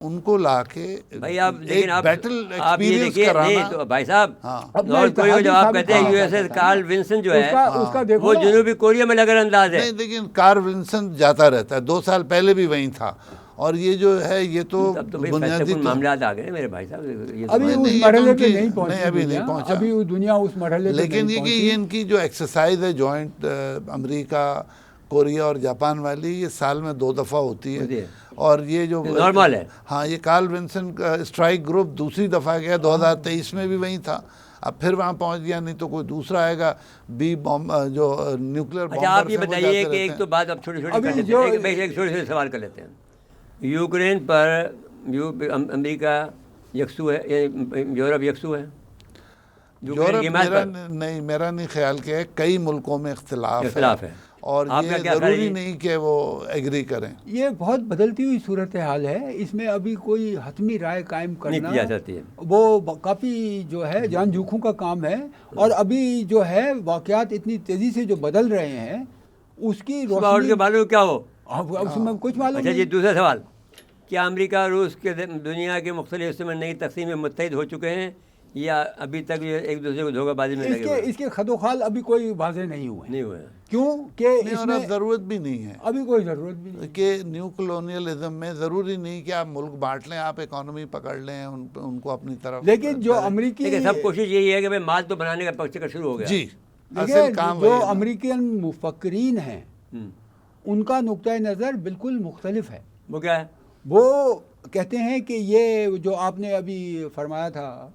ان کو لا کے بھائی آپ لیکن آپ بیٹل یہ ایکسپیرینس دیکھیے کرانا. نہیں تو بھائی صاحب نارتھ کوریا کو اتحادی جب آپ ثابت کہتے ہیں کرنا یو ایس ایس چاہتا ہے کارل ونسن جو ہے اس کا دیکھو وہ نا، جنوبی کوریا میں لگر انداز ہے. نہیں لیکن کار ونسن جاتا رہتا ہے، 2 سال پہلے بھی وہیں تھا. اور یہ جو ہے یہ تو اب تو بھائی بنیادی فیصلہ کن معاملات آ گئے میرے بھائی صاحب. یہ تو ابھی نہیں، اس یہ تو مرحلے ان پہ کی- نہیں نہیں، پہنچی ابھی دنیا، نہیں پہنچا. ابھی دنیا اس مرحلے پہ لیکن نہیں یہ کہ پہنچی. یہ ان کی جو ایکسرسائز ہے جوائنٹ امریکہ کوریا اور جاپان والی، یہ سال میں 2 دفعہ ہوتی ہے. اور یہ جو نارمل ہے. ہاں یہ کارل ونسن کا اسٹرائک گروپ دوسری دفعہ گیا، 2023 میں بھی وہیں تھا. اب پھر وہاں پہنچ گیا، نہیں تو کوئی دوسرا آئے گا. جو نیوکلیر اچھا آپ یہ بتائیے کہ ایک تو بات اب چھوٹی چھوٹی کر لیتے ہیں، ایک چھوٹے چھوٹے سوال کر لیتے ہیں. یوکرین پر امریکہ یکسو ہے، یورپ یکسو ہے؟ یورپ میرا نہیں خیال کہ ہے، کئی ملکوں میں اختلاف ہے اور یہ ضروری نہیں کہ وہ ایگری کریں. یہ بہت بدلتی ہوئی صورتحال ہے، اس میں ابھی کوئی حتمی رائے قائم نہیں کرنا کی جا سکتی ہے. وہ کافی جو ہے جان جوکھوں کا کام ہے. اور ابھی جو ہے واقعات اتنی تیزی سے جو بدل رہے ہیں اس کی روشنی کے معلوم کیا ہو اس میں کچھ معلوم اچھا جی نہیں. دوسرا سوال، کیا امریکہ روس کے دنیا کے مختلف حصوں میں نئی تقسیم میں متحد ہو چکے ہیں یا ابھی تک یہ ایک دوسرے کو دھوکہ بازی میں لگے ہوئے ہیں؟ اس کے خد و خال ابھی کوئی واضح نہیں ہوئے. کیوں کہ اس میں ضرورت بھی نہیں ہے، ابھی کوئی ضرورت بھی نہیں کہ نیو کلونیلزم میں ضروری نہیں کہ آپ ملک بانٹ لیں، آپ اکانومی پکڑ لیں ان کو اپنی طرف. لیکن جو امریکی سب کوشش یہی ہے کہ مال تو بنانے کا چکر شروع ہو گیا. جی دیکھیں جو امریکن مفکرین ہیں ان کا نقطۂ نظر بالکل مختلف ہے. وہ کیا ہے؟ وہ کہتے ہیں کہ یہ جو آپ نے ابھی فرمایا تھا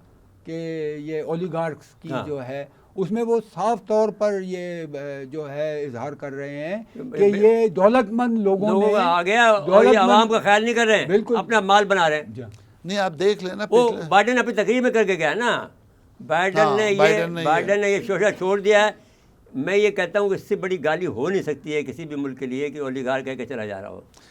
کہ یہ اولیگارکس کی جو ہے اس میں وہ صاف طور پر یہ جو ہے اظہار کر رہے ہیں کہ یہ دولت مند لوگوں نے آ گیا اور یہ عوام کا خیال نہیں کر رہے ہیں، بالکل اپنا مال بنا رہے ہیں. نہیں آپ دیکھ لینا وہ بائیڈن اپنی تقریر میں کر کے گیا نا، بائیڈن نے یہ شوشہ چھوڑ دیا ہے. میں یہ کہتا ہوں کہ اس سے بڑی گالی ہو نہیں سکتی ہے کسی بھی ملک کے لیے کہ اولیگار کہہ کے چلا جا رہا ہو.